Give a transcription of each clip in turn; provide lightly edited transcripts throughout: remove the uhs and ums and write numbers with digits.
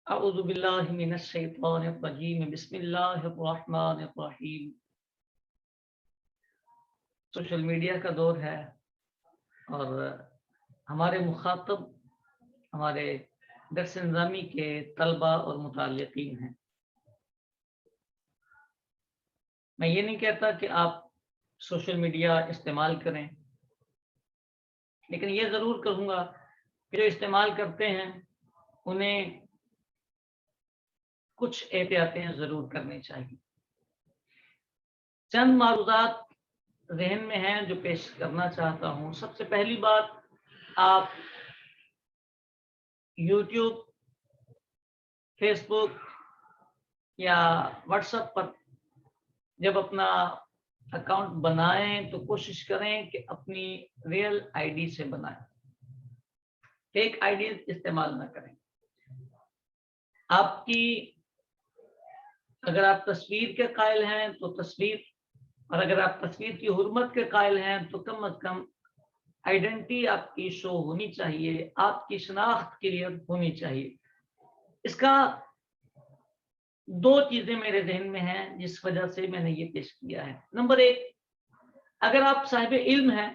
اعوذ باللہ من الشیطان الرجیم بسم اللہ الرحمن الرحیم۔ سوشل میڈیا کا دور ہے اور ہمارے مخاطب ہمارے درس نظامی کے طلبہ اور متعلقین ہیں۔ میں یہ نہیں کہتا کہ آپ سوشل میڈیا استعمال کریں، لیکن یہ ضرور کہوں گا کہ جو استعمال کرتے ہیں انہیں کچھ احتیاطیں ضرور کرنی چاہیے۔ چند معروضات ذہن میں ہیں جو پیش کرنا چاہتا ہوں۔ سب سے پہلی بات، آپ یوٹیوب، فیس بک یا واٹس ایپ پر جب اپنا اکاؤنٹ بنائیں تو کوشش کریں کہ اپنی ریئل آئی ڈی سے بنائیں، فیک آئی ڈی استعمال نہ کریں۔ آپ کی اگر آپ تصویر کے قائل ہیں تو تصویر، اور اگر آپ تصویر کی حرمت کے قائل ہیں تو کم از کم آئیڈینٹی آپ کی شو ہونی چاہیے، آپ کی شناخت کلیئر ہونی چاہیے۔ اس کا دو چیزیں میرے ذہن میں ہیں جس وجہ سے میں نے یہ پیش کیا ہے۔ نمبر ایک، اگر آپ صاحب علم ہیں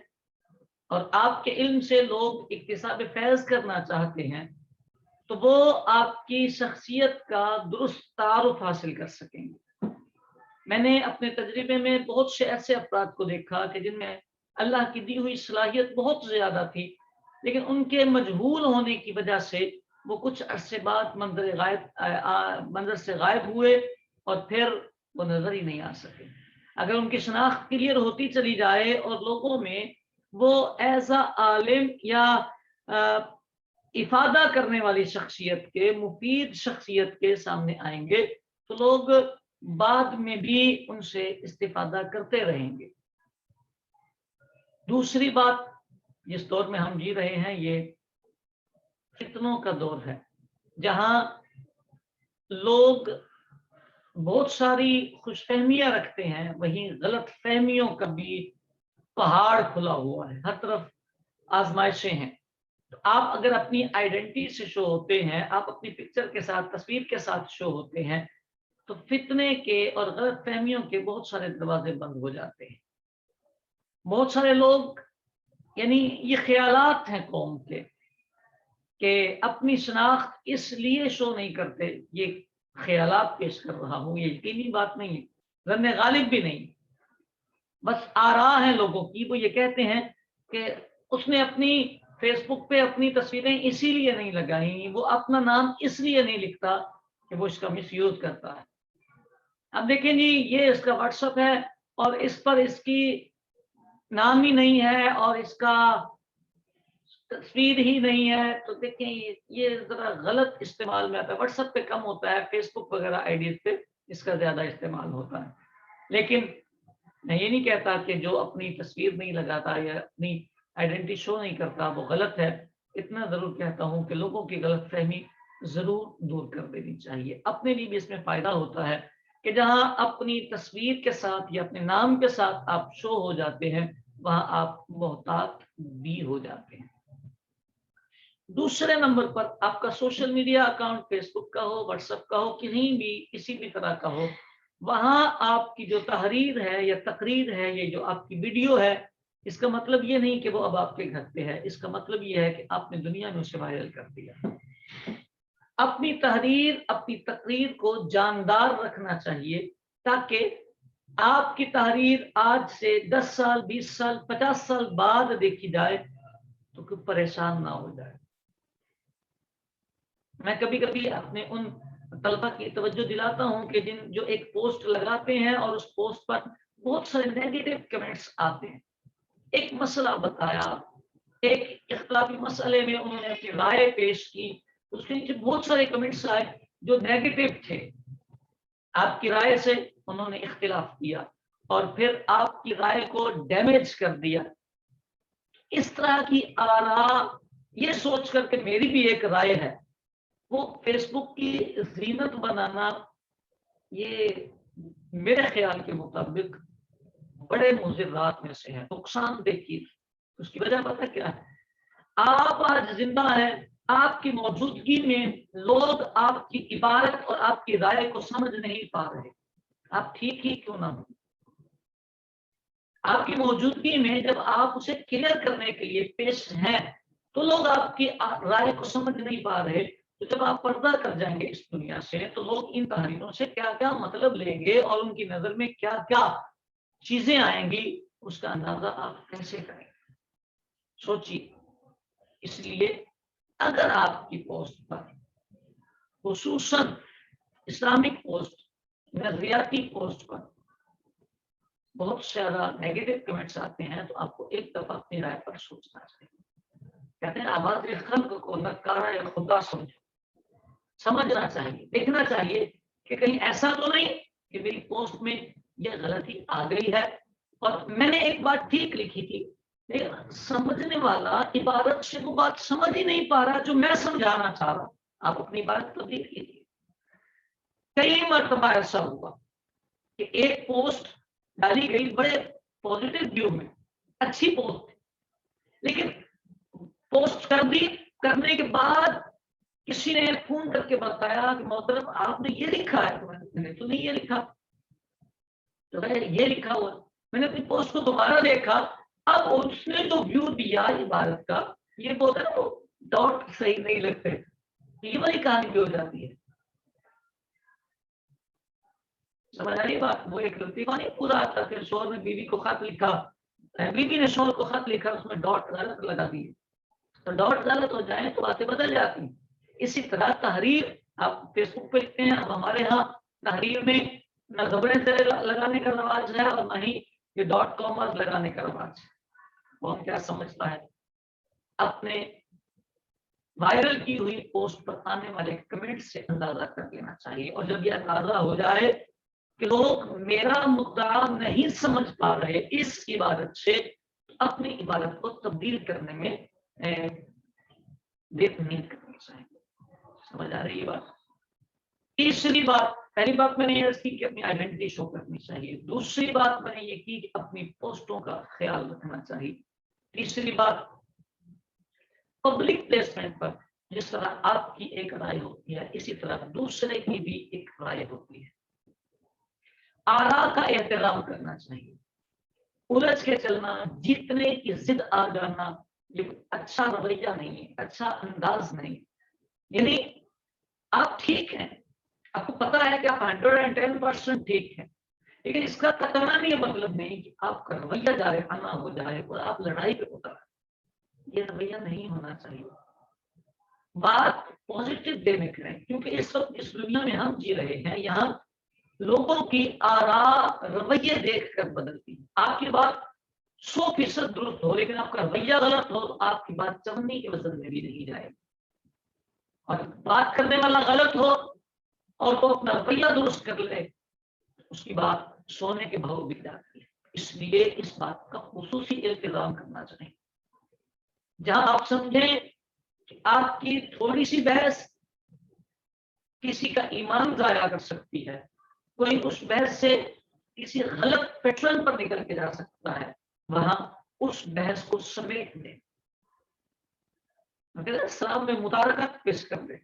اور آپ کے علم سے لوگ اکتساب فیض کرنا چاہتے ہیں تو وہ آپ کی شخصیت کا درست تعارف حاصل کر سکیں گے۔ میں نے اپنے تجربے میں بہت سے ایسے افراد کو دیکھا کہ جن میں اللہ کی دی ہوئی صلاحیت بہت زیادہ تھی، لیکن ان کے مجہول ہونے کی وجہ سے وہ کچھ عرصے بعد منظر سے غائب ہوئے اور پھر وہ نظر ہی نہیں آ سکے۔ اگر ان کی شناخت کلیئر ہوتی چلی جائے اور لوگوں میں وہ ایسا عالم یا افادہ کرنے والی شخصیت کے، مفید شخصیت کے سامنے آئیں گے تو لوگ بعد میں بھی ان سے استفادہ کرتے رہیں گے۔ دوسری بات، جس دور میں ہم جی رہے ہیں یہ فتنوں کا دور ہے، جہاں لوگ بہت ساری خوش فہمیاں رکھتے ہیں، وہیں غلط فہمیوں کا بھی پہاڑ کھلا ہوا ہے، ہر طرف آزمائشیں ہیں۔ تو آپ اگر اپنی آئیڈینٹی سے شو ہوتے ہیں، آپ اپنی پکچر کے ساتھ، تصویر کے ساتھ شو ہوتے ہیں، تو فتنے کے اور غلط فہمیوں کے بہت سارے دروازے بند ہو جاتے ہیں۔ بہت سارے لوگ، یعنی یہ خیالات ہیں قوم کے کہ اپنی شناخت اس لیے شو نہیں کرتے، یہ خیالات پیش کر رہا ہوں، یہ یقینی بات نہیں ہے، ظن غالب بھی نہیں، بس آراء ہیں لوگوں کی۔ وہ یہ کہتے ہیں کہ اس نے اپنی فیس بک پہ اپنی تصویریں اسی لیے نہیں لگائیں، وہ اپنا نام اس لیے نہیں لکھتا کہ وہ اس کا مس یوز کرتا ہے۔ اب دیکھیں جی، یہ اس کا واٹس ایپ ہے اور اس پر اس کی نام ہی نہیں ہے اور اس کا تصویر ہی نہیں ہے، تو دیکھیں یہ ذرا غلط استعمال میں آتا ہے۔ واٹس ایپ پہ کم ہوتا ہے، فیس بک وغیرہ آئی ڈیز پہ اس کا زیادہ استعمال ہوتا ہے۔ لیکن میں یہ نہیں کہتا کہ جو اپنی تصویر نہیں لگاتا یا اپنی آئیڈینٹی شو نہیں کرتا وہ غلط ہے، اتنا ضرور کہتا ہوں کہ لوگوں کی غلط فہمی ضرور دور کر دینی چاہیے۔ اپنے لیے بھی اس میں فائدہ ہوتا ہے کہ جہاں اپنی تصویر کے ساتھ یا اپنے نام کے ساتھ آپ شو ہو جاتے ہیں، وہاں آپ محتاط بھی ہو جاتے ہیں۔ دوسرے نمبر پر، آپ کا سوشل میڈیا اکاؤنٹ فیس بک کا ہو، واٹس ایپ کا ہو، کہیں بھی کسی بھی طرح کا ہو، وہاں آپ کی جو تحریر ہے یا تقریر ہے، یہ جو آپ کی ویڈیو ہے، اس کا مطلب یہ نہیں کہ وہ اب آپ کے گھر پہ ہے، اس کا مطلب یہ ہے کہ آپ نے دنیا میں اسے وائرل کر دیا۔ اپنی تحریر، اپنی تقریر کو جاندار رکھنا چاہیے تاکہ آپ کی تحریر آج سے 10 سال، 20 سال، 50 سال بعد دیکھی جائے تو کوئی پریشان نہ ہو جائے۔ میں کبھی کبھی اپنے ان طلبہ کی توجہ دلاتا ہوں کہ جو ایک پوسٹ لگاتے ہیں اور اس پوسٹ پر بہت سارے نیگیٹو کمنٹس آتے ہیں۔ ایک مسئلہ بتایا، ایک اختلافی مسئلے میں انہوں نے اپنی رائے پیش کی، اس کے نیچے بہت سارے کمنٹس آئے جو نیگیٹو تھے۔ آپ کی رائے سے انہوں نے اختلاف کیا اور پھر آپ کی رائے کو ڈیمیج کر دیا۔ اس طرح کی آراء، یہ سوچ کر کہ میری بھی ایک رائے ہے، وہ فیس بک کی زینت بنانا، یہ میرے خیال کے مطابق بڑے مضرات میں سے ہے، نقصان دہ چیز۔ اس کی وجہ پتہ کیا ہے؟ آپ آج زندہ ہیں آپ کی موجودگی میں لوگ آپ کی عبارت اور آپ کی رائے کو سمجھ نہیں پا رہے، آپ ٹھیک ہی کیوں نہ ہو، آپ کی موجودگی میں جب آپ اسے کلیئر کرنے کے لیے پیش ہیں تو لوگ آپ کی رائے کو سمجھ نہیں پا رہے، تو جب آپ پردہ کر جائیں گے اس دنیا سے تو لوگ ان تحریروں سے کیا کیا مطلب لیں گے اور ان کی نظر میں کیا کیا چیزیں آئیں گی، اس کا اندازہ آپ کیسے کریں گے؟ سوچیے۔ اس لیے اگر آپ کی پوسٹ پر خصوصاً اسلامک پوسٹ، نظریاتی پوسٹ پر بہت زیادہ نیگیٹو کمنٹس آتے ہیں تو آپ کو ایک دفعہ اپنی رائے پر سوچنا چاہیے۔ کہتے ہیں آواز خلق کو نکارا یا خدا سمجھنا چاہیے، دیکھنا چاہیے کہ کہیں ایسا تو نہیں کہ میری پوسٹ میں یہ غلطی آ گئی ہے اور میں نے ایک بات ٹھیک لکھی تھی لیکن سمجھنے والا عبارت سے وہ بات سمجھ ہی نہیں پا رہا جو میں سمجھانا چاہ رہا، آپ اپنی بات تو دیکھ لیجیے۔ کئی مرتبہ ایسا ہوا کہ ایک پوسٹ ڈالی گئی بڑے پازیٹیو ویو میں، اچھی پوسٹ تھی، لیکن پوسٹ کرنے کے بعد کسی نے فون کر کے بتایا کہ محترم آپ نے یہ لکھا ہے، میں نے تو نہیں یہ لکھا، تو یہ لکھا ہوا، میں نے اپنی پوسٹ کو دوبارہ دیکھا، اب اس نے جو ویو دیا عبارت کا یہ بولتا ہے وہ ڈاٹ صحیح نہیں لگتے، یہ والی کہانی بھی ہو جاتی ہے۔ سمجھ آ رہی بات؟ وہ ایک غلطی کو نہیں پورا آتا کہ شوہر نے بیوی کو خط لکھا، بیوی نے شوہر کو خط لکھا، اس میں ڈاٹ غلط لگا دی، تو ڈاٹ غلط ہو جائیں تو باتیں بدل جاتی ہیں۔ اسی طرح تحریر آپ فیس بک پہ لکھتے ہیں، اب ہمارے ہاں تحریر میں نہ زبریں لگانے کا رواج ہے اور نہ ہی یہ ڈاٹ کاماز لگانے کا رواج ہے۔ وہ کیا سمجھتا ہے؟ اپنے وائرل کی ہوئی پوسٹ پر آنے والے کمنٹ سے اندازہ کر لینا چاہیے، اور جب یہ اندازہ ہو جائے کہ لوگ میرا مدعا نہیں سمجھ پا رہے اس عبارت سے، اپنی عبارت کو تبدیل کرنے میں دیر نہیں کرنی چاہیے۔ سمجھ آ رہی ہے بات؟ تیسری بات، پہلی بات میں نے یہ کی کہ اپنی آئیڈینٹی شو کرنی چاہیے، دوسری بات میں نے یہ کی کہ اپنی پوسٹوں کا خیال رکھنا چاہیے، تیسری بات پبلک پلیسمنٹ پر جس طرح آپ کی ایک رائے ہوتی ہے اسی طرح دوسرے کی بھی ایک رائے ہوتی ہے، آراء کا احترام کرنا چاہیے، الجھ کے چلنا، جیتنے کی ضد آ جانا یہ اچھا رویہ نہیں ہے، اچھا انداز نہیں، یعنی آپ ٹھیک ہیں، آپ کو پتا ہے کہ آپ 110% ٹھیک ہیں، لیکن اس کا قطعاً یہ مطلب نہیں کہ آپ کا رویہ جارحانہ ہو جائے اور آپ لڑائی پہ اتر آئے، یہ رویہ نہیں ہونا چاہیے۔ بات پازیٹیو وے میں کریں، کیونکہ اس وقت اس دنیا میں ہم جی رہے ہیں یہاں لوگوں کی آراء رویے دیکھ کر بدلتی ہے، آپ کی بات 100% درست ہو لیکن آپ کا رویہ غلط ہو تو آپ کی بات چمنی کے وزن میں بھی نہیں جائے گی، اور بات کرنے والا غلط ہو اور وہ اپنا رویہ درست کر لے اس کی بات سونے کے بھاؤ بک جاتی ہے۔ اس لیے اس بات کا خصوصی التزام کرنا چاہیے، جہاں آپ سمجھیں کہ آپ کی تھوڑی سی بحث کسی کا ایمان ضائع کر سکتی ہے، کوئی اس بحث سے کسی غلط پیٹرن پر نکل کے جا سکتا ہے، وہاں اس بحث کو سمیٹ دیں، اسلام میں مدارکت پیش کر دیں۔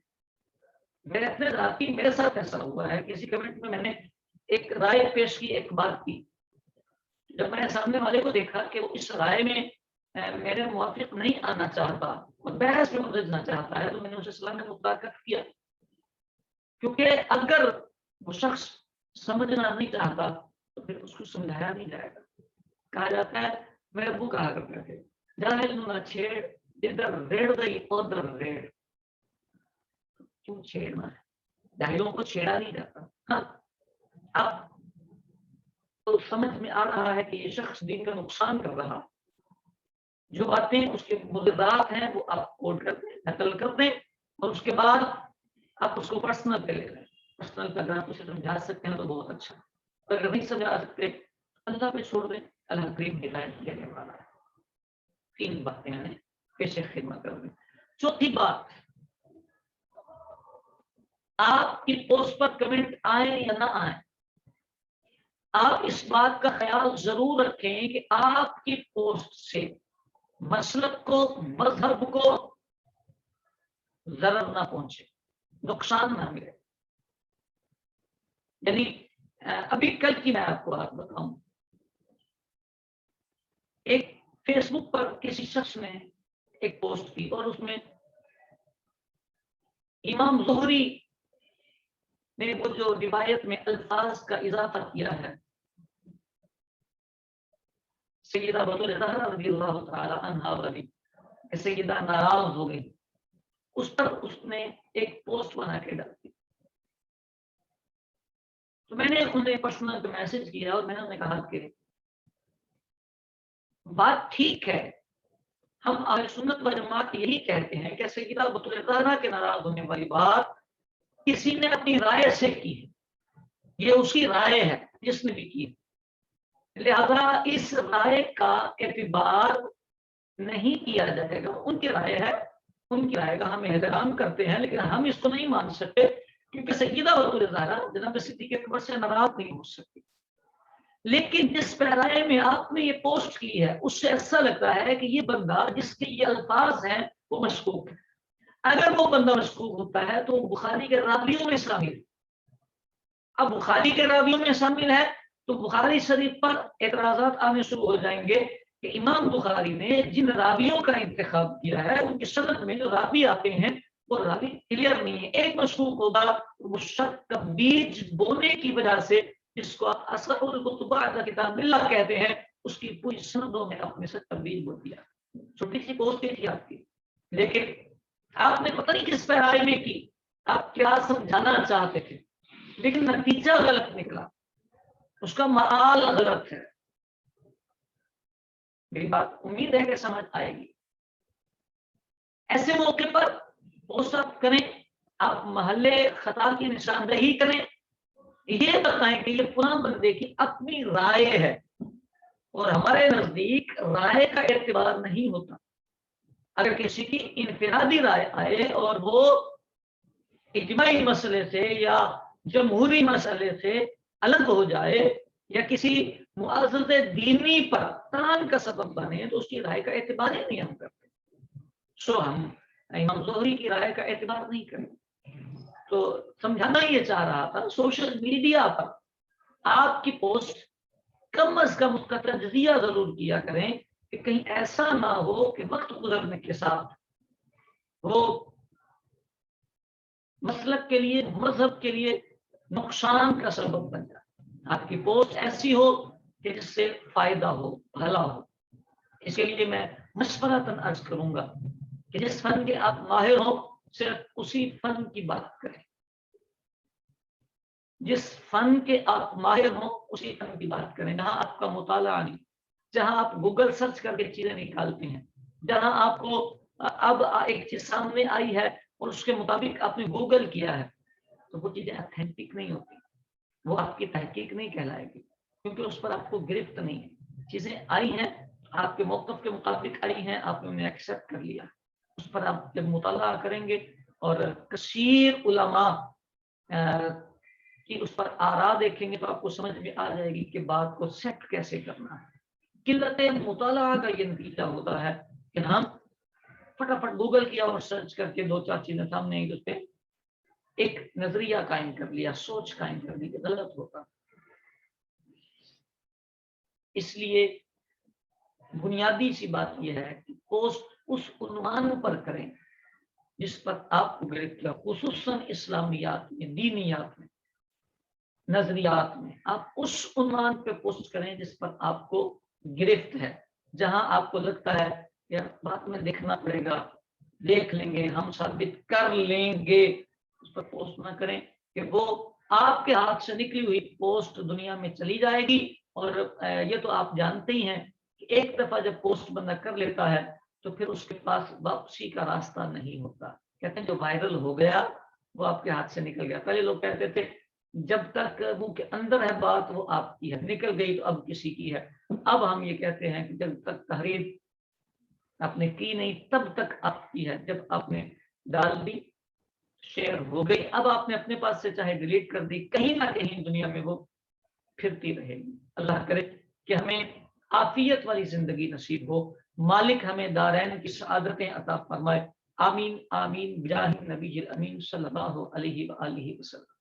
میرے اپنے ذاتی میرے ساتھ ایسا ہوا ہے، کسی کمنٹ میں میں نے ایک رائے پیش کی، ایک بات کی، جب میں نے سامنے والے کو دیکھا کہ وہ اس رائے میں میرے موافق نہیں آنا چاہتا اور بحث میں الجھنا چاہتا ہے تو میں نے اسے اسلام میں مدارکت کیا، کیونکہ اگر وہ شخص سمجھنا نہیں چاہتا تو پھر اس کو سمجھایا نہیں جائے گا۔ کہا جاتا ہے، میرے ابو کہا کرتے تھے، جاہل نہ چھیڑ ادھر ریڑ گئی ادھر ریڑ، کیوں چھیڑنا ہے؟ جاہلوں کو چھیڑا نہیں جاتا۔ ہاں اب تو سمجھ میں آ رہا ہے کہ یہ شخص دین کا نقصان کر رہا، جو باتیں اس کے مضرات ہیں وہ آپ کوٹ کر دیں، نقل کر دیں، اور اس کے بعد آپ اس کو پرسنل پہ لے لیں، پرسنل پہ اگر آپ اسے سمجھا سکتے ہیں تو بہت اچھا، اگر نہیں سمجھا سکتے اللہ پہ چھوڑ دیں، اللہ کریم ہدایت دینے والا ہے۔ تین باتیں ہیں پیش خدمت کر دیں۔ چوتھی بات، آپ کی پوسٹ پر کمنٹ آئیں یا نہ آئیں، آپ اس بات کا خیال ضرور رکھیں کہ آپ کی پوسٹ سے مسلک کو، مذہب کو ضرر نہ پہنچے، نقصان نہ ملے. یعنی ابھی کل کی میں آپ کو بات بتاؤں، ایک فیس بک پر کسی شخص نے ایک پوسٹ کی اور اس میں امام زہری نے وہ جو روایت میں الفاظ کا اضافہ کیا ہے، سیدہ بطول زہرا رضی اللہ تعالی عنہا والی کہ سیدہ ناراض ہو گئی، اس پر اس نے ایک پوسٹ بنا کے ڈال دی. تو میں نے انہیں پرسنل پہ میسج کیا اور میں نے انہیں کہا کہ بات ٹھیک ہے، ہم اہل سنت و جماعت یہی کہتے ہیں کہ سیدہ بطول زہرا کے ناراض ہونے والی بات کسی نے اپنی رائے سے کی ہے، یہ اس کی رائے ہے جس نے بھی کی ہے، لہذا اس رائے کا اعتبار نہیں کیا جائے گا. ان کی رائے ہے، ان کی رائے کا ہم احترام کرتے ہیں، لیکن ہم اس کو نہیں مان سکتے کیونکہ سیدہ بطول زہرا جناب صدیق اکبر سے ناراض نہیں ہو سکتی. لیکن جس پیرائے میں آپ نے یہ پوسٹ کی ہے اس سے ایسا لگتا ہے کہ یہ بندہ جس کے یہ الفاظ ہیں وہ مشکوک ہے. اگر وہ بندہ مشکوک ہوتا ہے تو بخاری کے راویوں میں شامل ہے. اب بخاری کے راویوں میں شامل ہے تو بخاری شریف پر اعتراضات آنے شروع ہو جائیں گے کہ امام بخاری نے جن راویوں کا انتخاب کیا ہے ان کی سند میں جو راوی آتے ہیں وہ راوی کلیئر نہیں ہے. ایک مشکوک ہوگا وہ شک کا بیج بونے کی وجہ سے جس کو آپ اصح الکتب کتاب اللہ کہتے ہیں اس کی پوری سندوں میں اپنے سے تبدیل بول دیا. چھوٹی سی پوسٹ تھی آپ کی، لیکن آپ نے پتہ نہیں کس پیرائے میں کی، آپ کیا سمجھانا چاہتے تھے، لیکن نتیجہ غلط نکلا، اس کا معال غلط ہے. میری بات امید ہے کہ سمجھ آئے گی. ایسے موقع پر پوسٹ آپ کریں، آپ محلے خطا کی نشاندہی کریں، یہ بتائیں کہ یہ فلاں بندے کی اپنی رائے ہے اور ہمارے نزدیک رائے کا اعتبار نہیں ہوتا. اگر کسی کی انفرادی رائے آئے اور وہ اجماعی مسئلے سے یا جمہوری مسئلے سے الگ ہو جائے یا کسی معزز دینی پر تنان کا سبب بنے تو اس کی رائے کا اعتبار ہی نہیں ہم کرتے. سو ہم امام زہری کی رائے کا اعتبار نہیں کریں. تو سمجھانا یہ چاہ رہا تھا سوشل میڈیا پر آپ کی پوسٹ کم از کم اس کا تجزیہ ضرور کیا کریں کہ کہیں ایسا نہ ہو کہ وقت گزرنے کے ساتھ وہ مسلک کے لیے، مذہب کے لیے نقصان کا سبب بن جائے. آپ کی پوسٹ ایسی ہو کہ جس سے فائدہ ہو، بھلا ہو. اس کے لیے میں مشورتاً عرض کروں گا کہ جس فن کے آپ ماہر ہو صرف اسی فن کی بات کریں. جس فن کے آپ ماہر ہوں اسی فن کی بات کریں. جہاں آپ کا مطالعہ نہیں، جہاں آپ گوگل سرچ کر کے چیزیں نکالتے ہیں، جہاں آپ کو اب ایک چیز سامنے آئی ہے اور اس کے مطابق آپ نے گوگل کیا ہے تو وہ چیزیں اتھینٹک نہیں ہوتی، وہ آپ کی تحقیق نہیں کہلائے گی کیونکہ اس پر آپ کو گرفت نہیں ہے. چیزیں آئی ہیں آپ کے موقف کے مطابق آئی ہیں، آپ نے انہیں ایکسیپٹ کر لیا. اس پر آپ جب مطالعہ کریں گے اور کثیر علماء کہ اس پر آرا دیکھیں گے تو آپ کو سمجھ میں آ جائے گی کہ بات کو سیٹ کیسے کرنا ہے. قلت مطالعہ کا یہ نتیجہ ہوتا ہے کہ ہم فٹافٹ گوگل کیا اور سرچ کر کے دو چار چیزیں سامنے آئی اس پہ ایک نظریہ قائم کر لیا، سوچ قائم کر لی، غلط ہوتا. اس لیے بنیادی سی بات یہ ہے کہ پوسٹ اس عنوان پر کریں جس پر آپ کو گرفت ہے، خصوصاً اسلامیات میں، دینیات میں، نظریات میں. آپ اس عنوان پہ پوسٹ کریں جس پر آپ کو گرفت ہے، جہاں آپ کو لگتا ہے کہ بات میں دیکھنا پڑے گا، دیکھ لیں گے، ہم ثابت کر لیں گے. اس پر پوسٹ نہ کریں کہ وہ آپ کے ہاتھ سے نکلی ہوئی پوسٹ دنیا میں چلی جائے گی. اور یہ تو آپ جانتے ہی ہیں کہ ایک دفعہ جب پوسٹ بندہ کر لیتا ہے تو پھر اس کے پاس واپسی کا راستہ نہیں ہوتا. کہتے ہیں جو وائرل ہو گیا وہ آپ کے ہاتھ سے نکل گیا. پہلے لوگ کہتے تھے جب تک منہ کے اندر ہے بات وہ آپ کی ہے، نکل گئی تو اب کسی کی ہے. اب ہم یہ کہتے ہیں کہ جب تک تحریر آپ نے کی نہیں تب تک آپ کی ہے. جب آپ نے ڈال دی، شیئر ہو گئی، اب آپ نے اپنے پاس سے چاہے ڈیلیٹ کر دی، کہیں نہ کہیں دنیا میں وہ پھرتی رہے گی. اللہ کرے کہ ہمیں عافیت والی زندگی نصیب ہو. مالک ہمیں دارین کی سعادتیں عطا فرمائے. آمین آمین بجاہ نبی الامین صلی اللہ علیہ وآلہ وسلم.